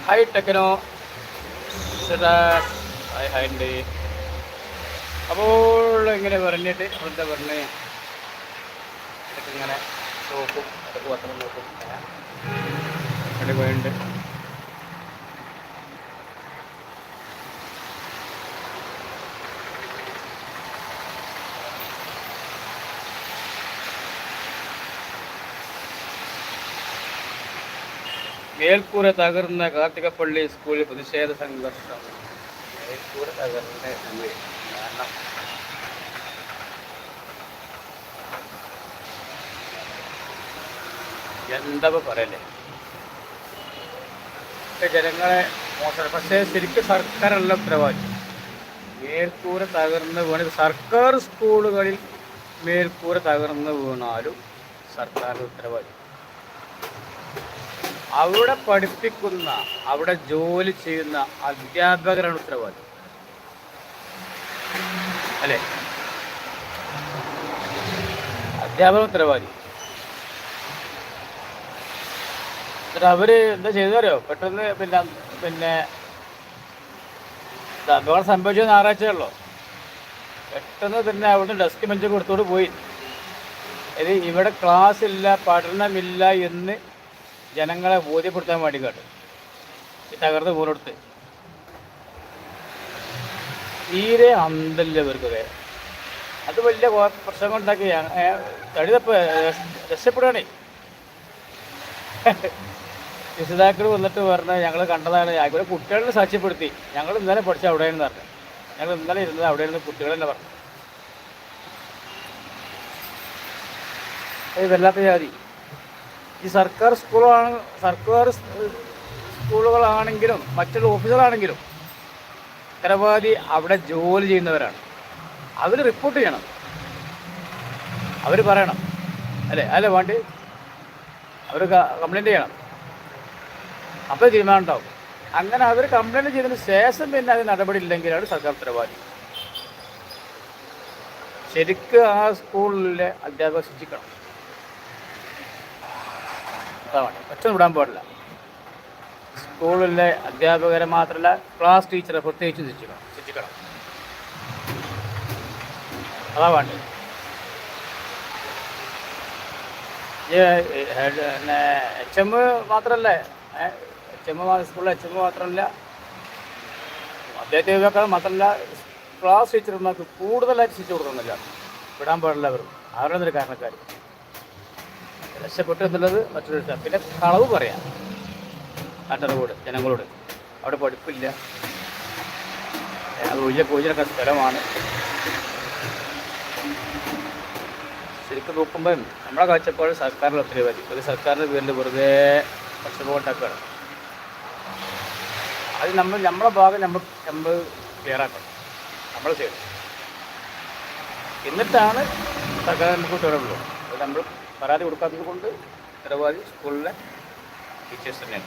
Hi techno hi ഉണ്ട്. അപ്പോൾ ഇങ്ങനെ പറഞ്ഞിട്ട് എന്താ പറഞ്ഞ് ഇതൊക്കെ ഇങ്ങനെ നോക്കും, അതൊക്കെ പത്രം നോക്കും. അവിടെ പോയിട്ടുണ്ട്. മേൽക്കൂര തകർന്ന കാർത്തികപ്പള്ളി സ്കൂളിൽ പ്രതിഷേധ സംഘർഷം. മേൽക്കൂര തകർന്ന കാരണം എന്താ പറയല്ലേ, ജനങ്ങളെ മോശം. പക്ഷേ ശരിക്കും സർക്കാരല്ല ഉത്തരവാദി. മേൽക്കൂര തകർന്ന് വീണത് സർക്കാർ സ്കൂളുകളിൽ മേൽക്കൂര തകർന്ന് വീണാലും സർക്കാരിൻ്റെ ഉത്തരവാദി. അവിടെ പഠിപ്പിക്കുന്ന, അവിടെ ജോലി ചെയ്യുന്ന അധ്യാപകരാണ് ഉത്തരവാദി, അല്ലേ? അധ്യാപകൻ ഉത്തരവാദി. എന്നിട്ട് അവര് എന്താ ചെയ്തറിയോ? പെട്ടെന്ന് പിന്നെ അപകടം സംഭവിച്ചത് ഞായറാഴ്ചയുള്ളൂ. പെട്ടെന്ന് തന്നെ അവിടെ ഡെസ്ക് ബെഞ്ച് കൊടുത്തോട് പോയി. ഇത് ഇവിടെ ക്ലാസ് ഇല്ല, പഠനമില്ല എന്ന് ജനങ്ങളെ ബോധ്യപ്പെടുത്താൻ വേണ്ടി കേട്ടു ഈ തകർന്ന് പോലെടുത്ത്. തീരെ അന്തല്ല ഇവർക്കൊക്കെ. അത് വലിയ പ്രശ്നങ്ങൾ ഉണ്ടാക്കി തടിതപ്പ് രക്ഷപ്പെടുകയാണേ. രക്ഷിതാക്കൾ വന്നിട്ട് പറഞ്ഞാൽ ഞങ്ങൾ കണ്ടതാണ്, ഇവിടെ കുട്ടികളെ സാക്ഷ്യപ്പെടുത്തി. ഞങ്ങൾ ഇന്നലെ പഠിച്ച അവിടെയാണെന്ന് പറഞ്ഞു. ഞങ്ങൾ ഇന്നലെ ഇരുന്നത് അവിടെയാണെന്ന് കുട്ടികളെന്നെ പറഞ്ഞു. അത് വല്ലാത്ത ജാതി. ഈ സർക്കാർ സ്കൂളുകളാണെങ്കിലും മറ്റുള്ള ഓഫീസുകളാണെങ്കിലും ഉത്തരവാദി അവിടെ ജോലി ചെയ്യുന്നവരാണ്. അവർ റിപ്പോർട്ട് ചെയ്യണം, അവർ പറയണം, അല്ലേ വേണ്ടി അവർ കംപ്ലൈൻറ്റ് ചെയ്യണം. അപ്പോൾ തീരുമാനം ഉണ്ടാവും. അങ്ങനെ അവർ കംപ്ലൈൻറ്റ് ചെയ്തതിന് ശേഷം പിന്നെ അത് നടപടി ഇല്ലെങ്കിലാണ് സർക്കാർ ഉത്തരവാദി. ശരിക്കും ആ സ്കൂളിലെ അധ്യാപകർ ശിക്ഷിക്കണം. ഒറ്റ വിടാൻ പാടില്ല. സ്കൂളിലെ അധ്യാപകരെ മാത്രമല്ല, ക്ലാസ് ടീച്ചറെ പ്രത്യേകിച്ച് ശിക്ഷിക്കണം. അതാ വേണ്ടത്. HM മാത്രമല്ല, സ്കൂളിലെ HM മാത്രമല്ല, അധ്യാപകർ മാത്രമല്ല, ക്ലാസ് ടീച്ചർമാർക്ക് കൂടുതലായിട്ട് ശിക്ഷ കൊടുക്കുന്നില്ല. വിടാൻ പാടില്ല. അവരുടെ ഒരു കാരണക്കാർ രക്ഷപ്പെട്ടു എന്നുള്ളത് മറ്റൊരു. പിന്നെ കളവ് പറയാം നാട്ടുകാരോട്, ജനങ്ങളോട്. അവിടെ പഠിപ്പില്ല, അത് ഒഴിഞ്ഞൊക്കെ സ്ഥലമാണ്. ശരിക്കും നോക്കുമ്പോൾ നമ്മളെ കാഴ്ചപ്പാട് സർക്കാരിൽ ഉത്തരവാദി. ഒരു സർക്കാരിൻ്റെ പേരിൽ വെറുതെ പക്ഷപാതമുണ്ടാക്കുകയാണ്. അത് നമ്മളെ ഭാഗം നമ്മൾ ക്ലിയർ ആക്കണം, നമ്മൾ ചെയ്യണം. എന്നിട്ടാണ് സർക്കാർ നമുക്ക് ഉത്തരവുള്ളൂ. അത് നമ്മൾ പരാതി കൊടുക്കാത്തത് കൊണ്ട് ഉത്തരവാദി സ്കൂളിലെ ടീച്ചേഴ്സ് തന്നെയാണ്.